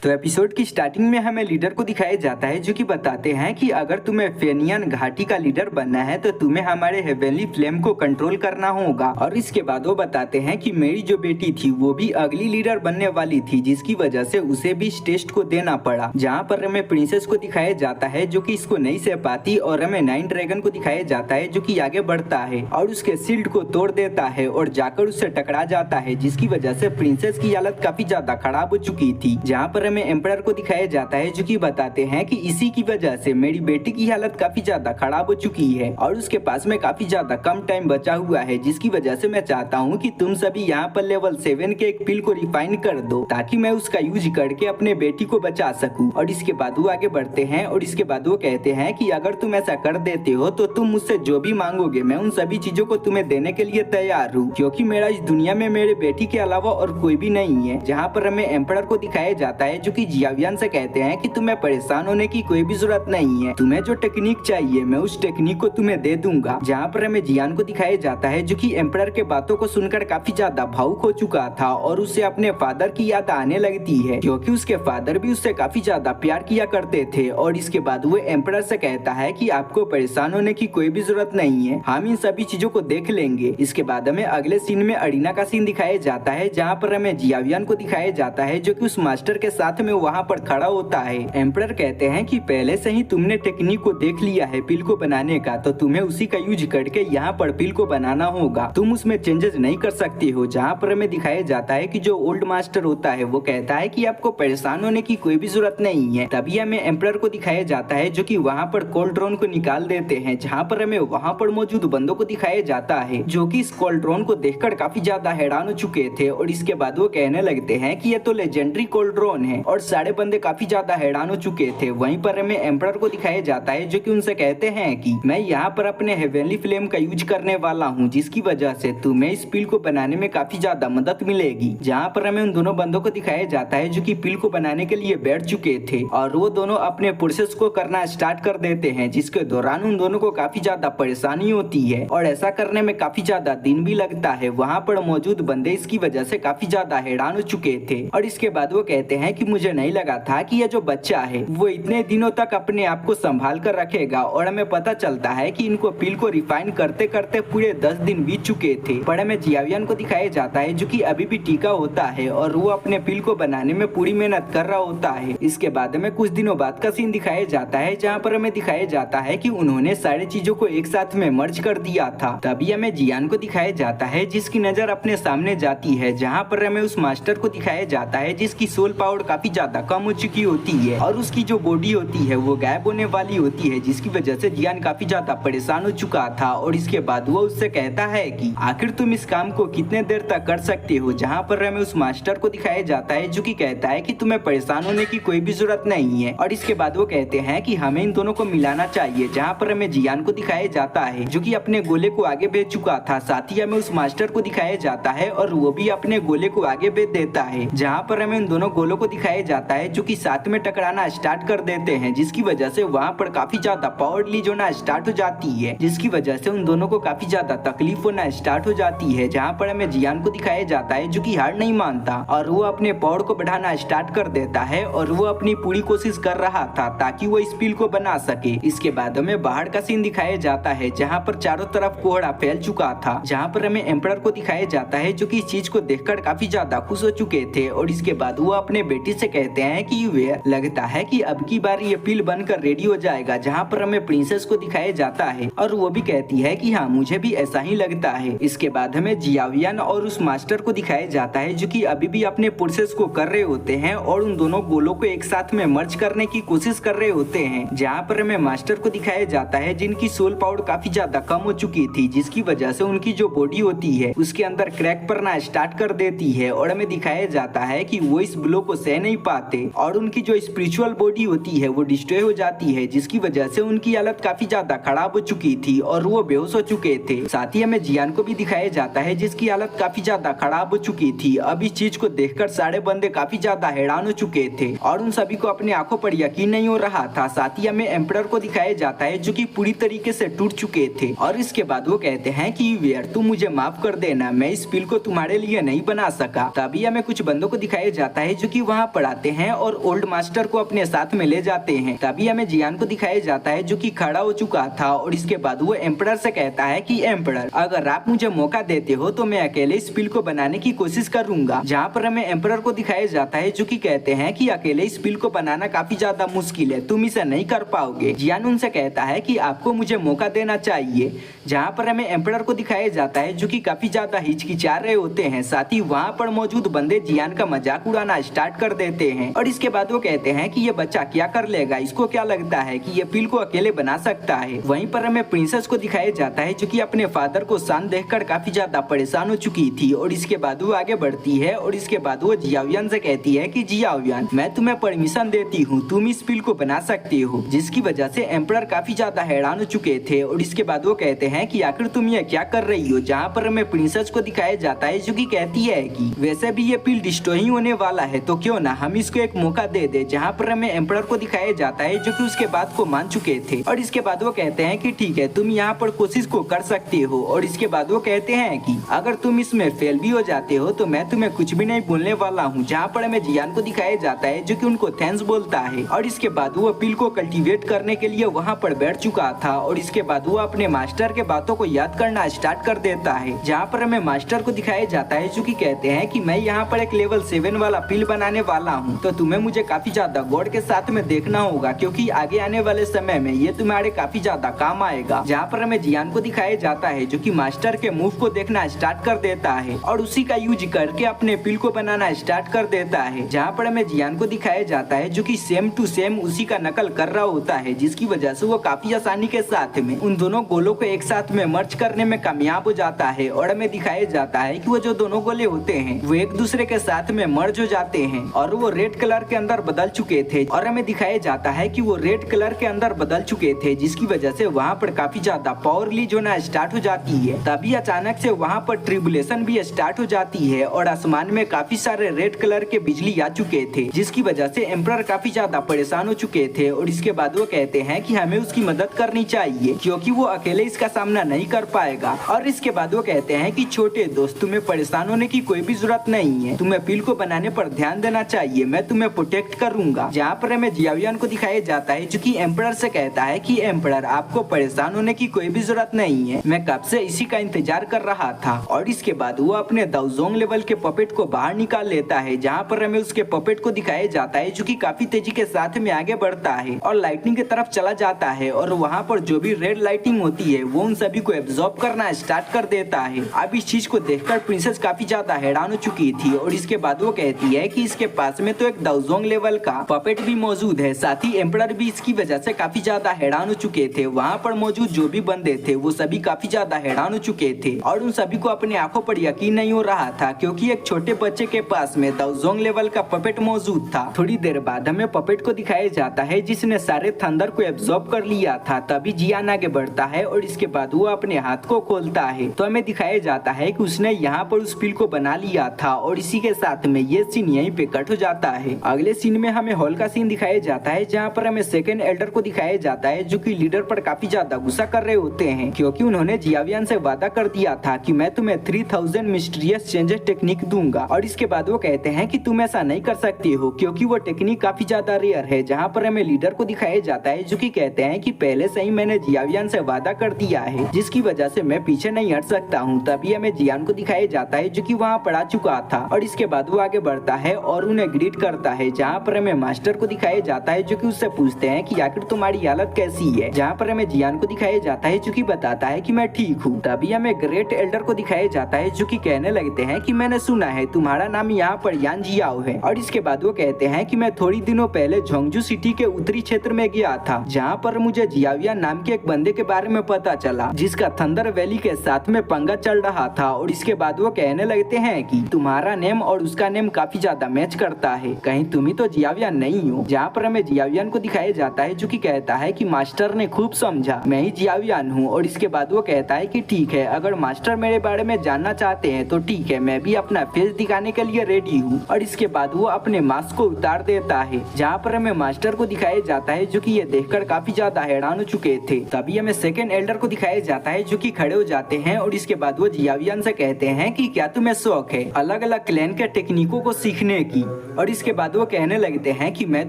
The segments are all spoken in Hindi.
तो एपिसोड की स्टार्टिंग में हमें लीडर को दिखाया जाता है जो कि बताते हैं कि अगर तुम्हें फेनियन घाटी का लीडर बनना है तो तुम्हें हमारे हेवनली फ्लेम को कंट्रोल करना होगा। और इसके बाद वो बताते हैं कि मेरी जो बेटी थी वो भी अगली लीडर बनने वाली थी, जिसकी वजह से उसे भी इस टेस्ट को देना पड़ा। जहाँ पर हमें प्रिंसेस को दिखाया जाता है जो कि इसको नहीं सह पाती, और हमें नाइन ड्रैगन को दिखाया जाता है जो कि आगे बढ़ता है और उसके शील्ड को तोड़ देता है और जाकर उससे टकरा जाता है, जिसकी वजह से प्रिंसेस की हालत काफी ज्यादा खराब हो चुकी थी। जहाँ पर हमें एम्परर को दिखाया जाता है जो कि बताते हैं कि इसी की वजह से मेरी बेटी की हालत काफी ज्यादा खराब हो चुकी है और उसके पास में काफी ज्यादा कम टाइम बचा हुआ है, जिसकी वजह से मैं चाहता हूँ कि तुम सभी यहाँ पर लेवल 7 के एक पिल को रिफाइन कर दो ताकि मैं उसका यूज करके अपने बेटी को बचा सकूं। और इसके बाद वो आगे बढ़ते हैं और इसके बाद वो कहते हैं कि अगर तुम ऐसा कर देते हो तो तुम मुझसे जो भी मांगोगे मैं उन सभी चीजों को तुम्हें देने के लिए तैयार हूँ, क्योंकि मेरा इस दुनिया में मेरे बेटी के अलावा और कोई भी नहीं है। जहाँ पर हमें एम्परर को दिखाया जाता है जो कि जियावियन से कहते हैं कि तुम्हें परेशान होने की कोई भी जरूरत नहीं है, तुम्हें जो टेक्निक चाहिए मैं उस टेक्निक को तुम्हें दे दूंगा। जहाँ पर हमें जियान को दिखाया जाता है जो कि एम्परर के बातों को सुनकर काफी ज्यादा भावुक हो चुका था और उसे अपने फादर की याद आने लगती है, क्योंकि उसके फादर भी उससे काफी ज्यादा प्यार किया करते थे। और इसके बाद वो एम्परर से कहता है कि आपको परेशान होने की कोई भी जरूरत नहीं है, हम इन सभी चीजों को देख लेंगे। इसके बाद हमें अगले सीन में अरीना का सीन दिखाया जाता है जहाँ पर हमें जियावियन को दिखाया जाता है जो कि उस मास्टर के साथ में वहाँ पर खड़ा होता है। एम्परर कहते हैं कि पहले से ही तुमने टेक्निक को देख लिया है पिल को बनाने का, तो तुम्हें उसी का यूज करके यहाँ पर पिल को बनाना होगा, तुम उसमें चेंजेस नहीं कर सकती हो। जहाँ पर हमें दिखाया जाता है कि जो ओल्ड मास्टर होता है वो कहता है कि आपको परेशान होने की कोई भी जरूरत नहीं है। तभी हमें एम्परर को दिखाया जाता है जो कि वहाँ पर कोल्ड्रोन को निकाल देते हैं। जहाँ पर हमें वहाँ पर मौजूद बंदों को दिखाया जाता है जो कि इस कोल्ड्रोन को देखकर काफी ज्यादा हैरान हो चुके थे। और इसके बाद वो कहने लगते हैं कि ये तो लेजेंडरी कोल्ड्रोन है, और सारे बंदे काफी ज्यादा हैरान हो चुके थे। वहीं पर हमें एम्परर को दिखाया जाता है जो कि उनसे कहते हैं कि मैं यहाँ पर अपने हेवनली फ्लेम का यूज करने वाला हूँ, जिसकी वजह से तुम्हें इस पिल को बनाने में काफी ज्यादा मदद मिलेगी। जहाँ पर हमें उन दोनों बंदों को दिखाया जाता है जो कि पिल को बनाने के लिए बैठ चुके थे और वो दोनों अपने प्रोसेस को करना स्टार्ट कर देते हैं, जिसके दौरान उन दोनों को काफी ज्यादा परेशानी होती है और ऐसा करने में काफी ज्यादा दिन भी लगता है। वहाँ पर मौजूद बंदे इसकी वजह से काफी ज्यादा हैरान हो चुके थे। और इसके बाद वो कहते हैं कि मुझे नहीं लगा था कि यह जो बच्चा है वो इतने दिनों तक अपने आप को संभाल कर रखेगा, और हमें पता चलता है कि इनको पिल को रिफाइन करते करते पूरे 10 दिन बीत चुके थे। पर हमें जियावियन को दिखाया जाता है जो कि अभी भी टीका होता है और वो अपने पिल को बनाने में पूरी मेहनत कर रहा होता है। इसके बाद हमें कुछ दिनों बाद का सीन दिखाया जाता है जहाँ पर हमें दिखाया जाता है कि उन्होंने सारी चीजों को एक साथ में मर्ज कर दिया था। तभी हमें जियान को दिखाया जाता है जिसकी नजर अपने सामने जाती है, जहाँ पर हमें उस मास्टर को दिखाया जाता है जिसकी सोल पावर काफी ज्यादा कम हो चुकी होती है और उसकी जो बॉडी होती है वो गायब होने वाली होती है, जिसकी वजह से जियान काफी ज्यादा परेशान हो चुका था। और इसके बाद वो उससे कहता है कि आखिर तुम इस काम को कितने देर तक कर सकते हो। जहाँ पर हमें उस मास्टर को दिखाया जाता है जो कि कहता है कि तुम्हें परेशान होने की कोई भी जरूरत नहीं है। और इसके बाद वो कहते हैं कि हमें इन दोनों को मिलाना चाहिए। जहाँ पर हमें जियान को दिखाया जाता है जो कि अपने गोले को आगे भेज चुका था, साथ ही हमें उस मास्टर को दिखाया जाता है और वो भी अपने गोले को आगे भेज देता है। जहाँ पर हमें इन दोनों गोलों को दिखाया जाता है जो कि साथ में टकराना स्टार्ट कर देते हैं, जिसकी वजह से वहाँ पर काफी ज्यादा पावर रिलीज होना स्टार्ट हो जाती है, जिसकी वजह से उन दोनों को काफी ज्यादा तकलीफ होना स्टार्ट हो जाती है। जहाँ पर हमें जियान को दिखाया जाता है जो कि हार नहीं मानता और वो अपने पावर को बढ़ाना स्टार्ट कर देता है और वो अपनी पूरी कोशिश कर रहा था ताकि वो इस पिल को बना सके। इसके बाद हमें बाहर का सीन दिखाया जाता है जहाँ पर चारों तरफ कोहरा फैल चुका था। जहाँ पर हमें एम्परर को दिखाया जाता है जो कि इस चीज को देखकर काफी ज्यादा खुश हो चुके थे। और इसके बाद वो अपने बेटी से कहते हैं कि वे लगता है कि अब की बार ये पिल बनकर रेडी हो जाएगा। जहाँ पर हमें प्रिंसेस को दिखाया जाता है और वो भी कहती है कि हाँ मुझे भी ऐसा ही लगता है। इसके बाद हमें जियावियन और उस मास्टर को दिखाया जाता है जो कि अभी भी अपने प्रोसेस को कर रहे होते हैं और उन दोनों गोलों को एक साथ में मर्ज करने की कोशिश कर रहे होते हैं। जहाँ पर हमें मास्टर को दिखाया जाता है जिनकी सोल पावर काफी ज्यादा कम हो चुकी थी, जिसकी वजह से उनकी जो बॉडी होती है उसके अंदर क्रैक पड़ना स्टार्ट कर देती है। और हमें दिखाया जाता है कि वो इस ब्लो को सह नहीं पाते और उनकी जो स्पिरिचुअल बॉडी होती है वो डिस्ट्रॉय हो जाती है, जिसकी वजह से उनकी हालत काफी ज्यादा खराब हो चुकी थी और वो बेहोश हो चुके थे। साथ ही हमें जियान को भी दिखाया जाता है जिसकी हालत काफी ज्यादा खराब हो चुकी थी। अब इस चीज को देखकर सारे बंदे काफी ज्यादा हैरान हो चुके थे और उन सभी को अपने आंखों पर यकीन नहीं हो रहा था। साथ ही हमें एम्परर को दिखाया जाता है जो कि पूरी तरीके से टूट चुके थे और इसके बाद वो कहते हैं कि वेयर तुम मुझे माफ कर देना, मैं इस पिल को तुम्हारे लिए नहीं बना सका। तभी हमें कुछ बंदों को दिखाया जाता है जो कि वहाँ पढ़ाते हैं और ओल्ड मास्टर को अपने साथ में ले जाते हैं। तभी हमें जियान को दिखाया जाता है जो कि खड़ा हो चुका था और इसके बाद वो एम्परर से कहता है कि एम्परर, अगर आप मुझे मौका देते हो तो मैं अकेले इस पिल को बनाने की कोशिश करूंगा। जहाँ पर हमें एम्परर को दिखाया जाता है जो कि कहते हैं कि अकेले इस पिल को बनाना काफी ज्यादा मुश्किल है, तुम इसे नहीं कर पाओगे। जियान उनसे कहता है कि आपको मुझे मौका देना चाहिए। जहाँ पर हमें एम्परर को दिखाया जाता है जो कि काफी ज्यादा हिचकिचा रहे होते हैं। साथ ही वहाँ पर मौजूद बंदे जियान का मजाक उड़ाना स्टार्ट कर देते हैं और इसके बाद वो कहते हैं कि ये बच्चा क्या कर लेगा, इसको क्या लगता है कि ये पिल को अकेले बना सकता है। वहीं पर हमें प्रिंसेस को दिखाया जाता है जो कि अपने फादर को शान देखकर काफी ज्यादा परेशान हो चुकी थी और इसके बाद वो आगे बढ़ती है और इसके बाद वो जियावियन से कहती है कि जियावियन, मैं तुम्हें परमिशन देती हूँ, तुम इस पिल को बना सकती हो। जिसकी वजह से एम्परर काफी ज्यादा हैरान हो चुके थे और इसके बाद वो कहते हैं कि आखिर तुम ये क्या कर रही हो। जहाँ पर हमें प्रिंसेस को दिखाया जाता है जो कि कहती है कि वैसे भी ये पिल डिस्ट्रॉय ही होने वाला है तो क्यों ना हम इसको एक मौका दे दे। जहाँ पर हमें एम्परर को दिखाया जाता है जो कि उसके बात को मान चुके थे और इसके बाद वो कहते हैं कि ठीक है, तुम यहाँ पर कोशिश को कर सकते हो। और इसके बाद वो कहते हैं कि अगर तुम इसमें फेल भी हो जाते हो तो मैं तुम्हें कुछ भी नहीं बोलने वाला हूँ। जहाँ पर हमें जियान को दिखाया जाता है जो कि उनको थैंक्स बोलता है और इसके बाद वो पिल को कल्टीवेट करने के लिए वहाँ पर बैठ चुका था और इसके बाद वो अपने मास्टर के बातों को याद करना स्टार्ट कर देता है। जहाँ पर हमें मास्टर को दिखाया जाता है जो कि कहते हैं कि मैं यहाँ पर एक लेवल 7 वाला पिल बनाने वाला हूँ, तो तुम्हें मुझे काफी ज्यादा गॉड के साथ में देखना होगा क्योंकि आगे आने वाले समय में ये तुम्हारे काफी ज्यादा काम आएगा। जहाँ पर हमें जियान को दिखाया जाता है जो कि मास्टर के मूव को देखना स्टार्ट कर देता है और उसी का यूज करके अपने पिल को बनाना स्टार्ट कर देता है। जहाँ पर हमें जियान को दिखाया जाता है जो कि सेम टू सेम उसी का नकल कर रहा होता है, जिसकी वजह से वो काफी आसानी के साथ में उन दोनों गोलों को एक साथ में मर्ज करने में कामयाब हो जाता है। और हमें दिखाया जाता है कि वो जो दोनों गोले होते हैं वो एक दूसरे के साथ में मर्ज हो जाते हैं और वो रेड कलर के अंदर बदल चुके थे और हमें दिखाया जाता है कि वो रेड कलर के अंदर बदल चुके थे, जिसकी वजह से वहाँ पर काफी ज्यादा पावर रिलीज होना स्टार्ट हो जाती है। तभी अचानक से वहाँ पर ट्रिबुलेशन भी स्टार्ट हो जाती है और आसमान में काफी सारे रेड कलर के बिजली आ चुके थे, जिसकी वजह से एम्परर काफी ज्यादा परेशान हो चुके थे और इसके बाद वो कहते हैं कि हमें उसकी मदद करनी चाहिए क्योंकि वो अकेले इसका सामना नहीं कर पाएगा। और इसके बाद वो कहते हैं कि छोटे दोस्त, तुम्हें परेशान होने की कोई भी जरूरत नहीं है, तुम्हें पिल को बनाने पर ध्यान देना चाहिए, मैं तुम्हें प्रोटेक्ट करूंगा। जहाँ पर हमें जियावियन को दिखाया जाता है जो कि एम्परर से कहता है कि एम्परर, आपको परेशान होने की कोई भी जरूरत नहीं है, मैं कब से इसी का इंतजार कर रहा था। और इसके बाद वो अपने दाओजोंग लेवल के पपेट को बाहर निकाल लेता है। जहाँ पर हमें उसके पपेट को दिखाया जाता है जो कि काफी तेजी के साथ में आगे बढ़ता है और लाइटनिंग की तरफ चला जाता है और वहाँ पर जो भी रेड लाइटिंग होती है वो उन सभी को एब्जॉर्ब करना स्टार्ट कर देता है। अब इस चीज को देखकर प्रिंसेस काफी ज्यादा हैरान हो चुकी थी और इसके बाद वो कहती है कि इसके पास में तो एक दाओजोंग लेवल का पपेट भी मौजूद है। साथ ही एम्परर भी इसकी वजह से काफी ज्यादा हैरान हो चुके थे। वहाँ पर मौजूद जो भी बंदे थे वो सभी काफी ज्यादा हैरान हो चुके थे और उन सभी को अपनी आंखों पर यकीन नहीं हो रहा था क्योंकि एक छोटे बच्चे के पास में दाओजोंग लेवल का पपेट मौजूद था। थोड़ी देर बाद हमें पपेट को दिखाया जाता है जिसने सारे थंडर को एब्जॉर्ब कर लिया था। तभी जियान आगे बढ़ता है और इसके बाद वो अपने हाथ को खोलता है तो हमें दिखाया जाता है कि उसने यहाँ पर उस पिल को बना लिया था और इसी के साथ में ये सीन यहीं पे कट हो जाता है। अगले सीन में हमें हॉल का सीन दिखाया जाता है जहाँ पर हमें सेकंड एल्डर को दिखाया जाता है जो कि लीडर पर काफी ज्यादा गुस्सा कर रहे होते हैं क्योंकि उन्होंने जियावियन से वादा कर दिया था कि मैं तुम्हें 3000 मिस्टीरियस चेंजेस टेक्निक दूंगा। और इसके बाद वो कहते हैं कि तुम ऐसा नहीं कर सकती हो क्योंकि वो टेक्निक काफी ज्यादा रेयर है। जहाँ पर हमें लीडर को दिखाया जाता है जो कि कहते हैं कि पहले से ही मैंने जियावियन से वादा कर दिया है जिसकी वजह से मैं पीछे नहीं हट सकता हूँ। तभी हमें जियान को दिखाया जाता है जो कि वहाँ पड़ा चुका था और इसके बाद वो आगे बढ़ता है और उन्हें ग्रीट करता है। जहाँ पर हमें मास्टर को दिखाया जाता है जो कि उससे पूछते हैं कि आखिर तुम्हारी हालत कैसी है। जहाँ पर हमें जियान को दिखाया जाता है जो कि बताता है कि मैं ठीक हूँ। तभी हमें ग्रेट एल्डर को दिखाया जाता है जो कि कहने लगते हैं कि मैंने सुना है तुम्हारा नाम यहाँ पर यान जियाओ है। और इसके बाद वो कहते हैं कि मैं थोड़ी दिनों पहले झोंगजू सिटी के उत्तरी क्षेत्र में गया था जहाँ पर मुझे जियावियन नाम के एक बंदे के बारे में पता चला जिसका थंडर वैली के साथ में पंगा चल रहा था। और इसके बाद वो कहने लगते हैं कि तुम्हारा नेम और उसका नेम काफी ज्यादा मैच करता है, कहीं तुम ही तो जियावियन नहीं हो। जहाँ पर हमें जियावियन को दिखाया जाता है जो कि कहता है कि मास्टर ने खूब समझा, मैं ही जियावियन हूँ। और इसके बाद वो कहता है कि ठीक है, अगर मास्टर मेरे बारे में जानना चाहते हैं तो ठीक है, मैं भी अपना फेस दिखाने के लिए रेडी हूँ। और इसके बाद वो अपने मास्क को उतार देता है। जहाँ पर हमें मास्टर को दिखाया जाता है जो कि ये देखकर काफी ज्यादा हैरान हो चुके थे। तभी हमें सेकंड एल्डर को दिखाया जाता है जो कि खड़े हो जाते हैं और इसके बाद वो जियावियन से कहते हैं कि क्या तुम्हें शौक है अलग अलग क्लैन के टेक्निकों को सीखने की। और इसके बाद वो कहने लगते हैं कि मैं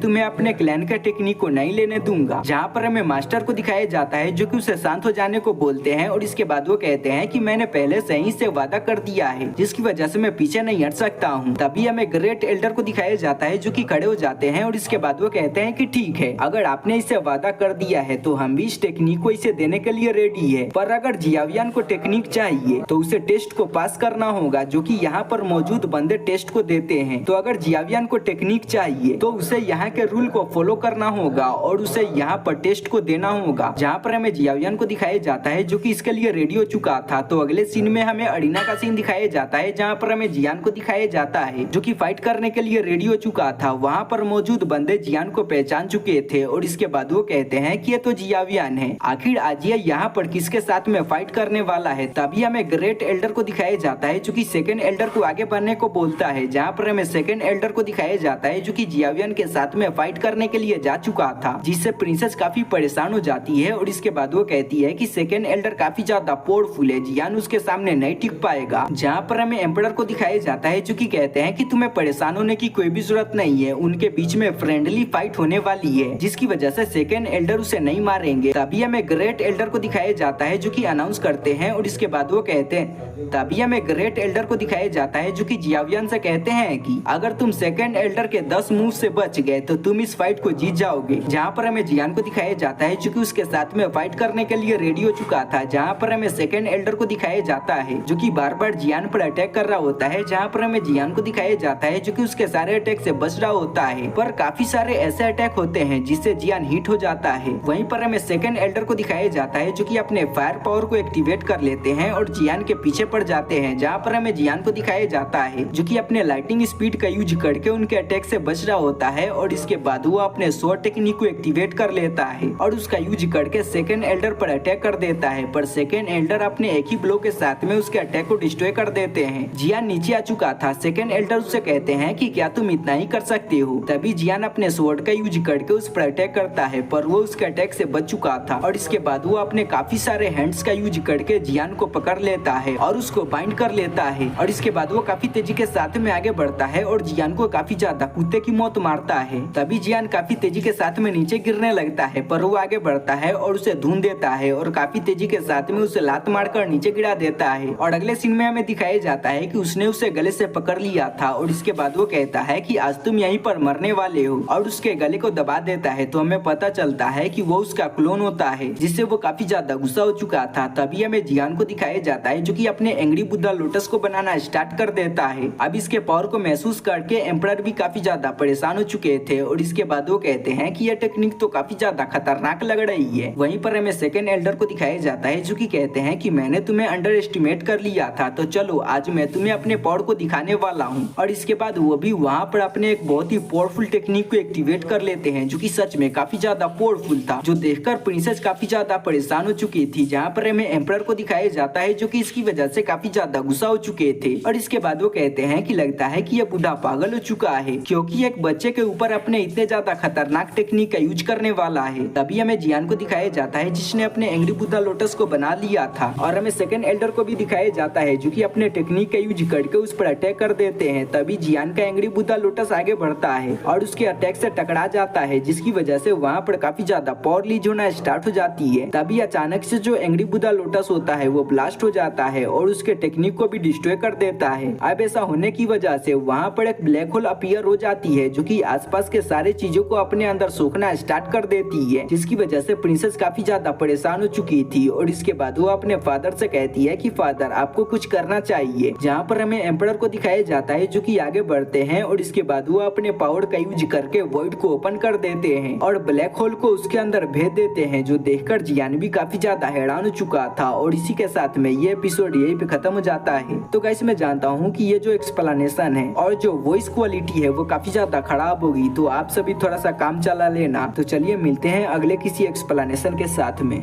तुम्हें अपने क्लैन का टेक्निक को नहीं लेने दूंगा। जहाँ पर हमें मास्टर को दिखाया जाता है जो कि उसे शांत हो जाने को बोलते हैं और इसके बाद वो कहते हैं कि मैंने पहले से ही से वादा कर दिया है जिसकी वजह से मैं पीछे नहीं हट सकता हूँ। तभी हमें ग्रेट एल्डर को दिखाया जाता है जो कि खड़े हो जाते हैं और इसके बाद वो कहते हैं कि ठीक है, अगर आपने इसे वादा कर दिया है तो हम भी इस टेक्निक को इसे देने के लिए रेडी है, पर अगर जियावियन को टेक्निक चाहिए तो उसे टेस्ट को पास करना होगा जो कि यहाँ पर मौजूद बंदे टेस्ट को देते हैं। तो अगर जियावियन को टेक्निक चाहिए तो उसे यहाँ के रूल को फॉलो करना होगा और उसे यहाँ पर टेस्ट को देना होगा। जहाँ पर हमें जियावियन को दिखाया जाता है जो कि इसके लिए रेडी हो चुका था। तो अगले सीन में हमें अरीना का सीन दिखाया जाता है जहाँ पर हमें जियान को दिखाया जाता है जो कि फाइट करने के लिए रेडी हो चुका था। वहाँ पर मौजूद बंदे जियान को पहचान चुके थे और इसके बाद वो कहते हैं कि ये तो जियावियन है, आखिर आज ये यहाँ पर किसके साथ में फाइट करने वाला है। तभी हमें ग्रेट एल्डर को दिखाया जाता है जो कि सेकंड एल्डर को आगे बढ़ने को बोलता है। जहाँ पर हमें सेकंड एल्डर को दिखाया जाता है जो कि जियावियन के साथ में फाइट करने के लिए जा चुका था, जिससे प्रिंसेस काफी परेशान हो जाती है और इसके बाद वो कहती है कि सेकंड एल्डर काफी ज्यादा पावरफुल है, जियान उसके सामने नहीं टिक पाएगा। जहाँ पर हमें एम्परर को दिखाया जाता है जो कि कहते हैं कि तुम्हें परेशान होने की कोई भी जरूरत नहीं है, उनके बीच में फ्रेंडली फाइट होने वाली है जिसकी वजह से सेकंड एल्डर उसे नहीं मारेंगे। तभी हमें ग्रेट एल्डर को दिखाया जाता है जो कि अनाउंस करते हैं और इसके बाद वो कहते हैं, तभी हमें ग्रेट एल्डर को दिखाया जाता है जो कि जियावियन से कहते हैं कि अगर तुम सेकंड एल्डर के 10 मूव से बच गए तो तुम इस फाइट को जीत जाओगे। जहाँ पर हमें जियान को दिखाया जाता है जो कि उसके साथ में फाइट करने के लिए रेडी हो चुका था। जहाँ पर हमें सेकंड एल्डर को दिखाया जाता है जो कि बार बार जियान पर अटैक कर रहा होता है। जहाँ पर हमें जियान को दिखाया जाता है जो कि उसके सारे अटैक से बच रहा होता है, पर काफी सारे ऐसे अटैक होते हैं जिससे जियान हिट हो जाता है। वहीं पर हमें सेकंड एल्डर को दिखाया जाता है जो कि अपने फायर पावर को एक्टिवेट कर लेते हैं और जियान के पीछे पड़ जाते हैं। जहाँ पर हमें जियान को दिखाया जाता है जो कि अपने लाइटिंग स्पीड का यूज करके उनके अटैक से बच रहा होता है और इसके बाद वो अपने शॉर्ट टेक्निक को एक्टिवेट कर लेता है और उसका यूज करके सेकंड एल्डर पर अटैक कर देता है, पर सेकंड एल्डर अपने एक ही ब्लो के साथ में उसके अटैक को डिस्ट्रॉय कर देते हैं। जियान नीचे आ चुका था। सेकंड एल्डर उससे कहते हैं कि क्या तुम इतना ही कर सकते हो। तभी जियान अपने स्वॉर्ड का यूज करके उस पर अटैक करता है, पर वो उसके अटैक से बच चुका था और इसके बाद वो अपने काफी सारे हैंड्स का यूज करके जियान को पकड़ लेता है और उसको बाइंड कर लेता है और इसके बाद वो काफी तेजी के साथ में आगे बढ़ता है और जियान को काफी ज्यादा कुत्ते की मौत मारता है। तभी जियान काफी तेजी के साथ में नीचे गिरने लगता है, पर वो आगे बढ़ता है और उसे धून देता है और काफी तेजी के साथ में उसे लात मारकर नीचे गिरा देता है। और अगले सीन में हमें दिखाया जाता है कि उसने उसे गले से पकड़ लिया था और इसके बाद वो कहता है कि आज तुम यहीं पर मरने वाले हो और उसके गले को दबा देता है। तो हमें पता चलता है कि वो उसका क्लोन होता है, जिससे वो काफी ज्यादा गुस्सा हो चुका था। तभी हमें जियान को दिखाया जाता है जो कि अपने एंग्री बुद्धा लोटस को बनाना स्टार्ट कर देता है। अब इसके पावर को महसूस करके एम्परर भी काफी ज्यादा परेशान हो चुके थे और इसके बाद वो कहते हैं कि यह टेक्निक तो काफी ज्यादा खतरनाक लग रही है। वहीं पर हमें सेकंड एल्डर को दिखाया जाता है जो कि कहते हैं कि मैंने तुम्हें अंडर एस्टिमेट कर लिया था, तो चलो आज मैं तुम्हें अपने पावर को दिखाने वाला हूँ। और इसके बाद वो भी वहाँ पर अपने एक बहुत ही पावरफुल टेक्निक को एक्टिवेट कर लेते हैं जो कि सच में काफी ज्यादा पावरफुल था, जो देखकर प्रिंसेस काफी ज्यादा परेशान हो चुकी थी। जहाँ पर हमें एम्परर को दिखाया जाता है जो कि इसकी वजह से काफी ज्यादा गुस्सा हो चुके थे और इसके बाद वो कहते हैं कि लगता है कि यह बूढ़ा पागल हो चुका है क्योंकि एक बच्चे के ऊपर अपने इतने ज्यादा खतरनाक टेक्निक का यूज करने वाला है। तभी हमें जियान को दिखाया जाता है जिसने अपने एंग्री बुद्धा लोटस को बना लिया था और हमें सेकंड एल्डर को भी दिखाया जाता है जो कि अपने टेक्निक का यूज करके उस पर अटैक कर देते हैं। तभी जियान का एंग्री बुद्धा लोटस आगे बढ़ता है और उसके अटैक से टकरा जाता है, जिसकी वजह से वहाँ पर काफी ज्यादा पावर लीज होना स्टार्ट हो जाती है। तभी अचानक से जो एंग्री बुद्धा लोटस होता है वो ब्लास्ट हो जाता है और उसके टेक्निक को भी डिस्ट्रॉय कर देता है। अब ऐसा होने की वजह से वहाँ पर एक ब्लैक होल अपीयर हो जाती है जो कि आसपास के सारे चीजों को अपने अंदर सोखना स्टार्ट कर देती है, जिसकी वजह से प्रिंसेस काफी ज्यादा परेशान हो चुकी थी और इसके बाद वो अपने फादर से कहती है कि फादर आपको कुछ करना चाहिए। जहाँ पर हमें एम्परर को दिखाया जाता है जो कि आगे बढ़ते हैं और इसके बाद वो अपने पावर का यूज करके वॉइड को ओपन कर देते हैं और ब्लैक होल को उसके अंदर भेज देते हैं, जो देखकर जियान भी काफी ज्यादा हैरान हो चुका था। और इसी के साथ में ये एपिसोड यही पे खत्म हो जाता है। तो गाइस मैं जानता हूँ कि ये जो एक्सप्लेनेशन है और जो वॉइस क्वालिटी है वो काफी ज्यादा खराब होगी, तो आप सभी थोड़ा सा काम चला लेना। तो चलिए मिलते हैं अगले किसी एक्सप्लेनेशन के साथ में।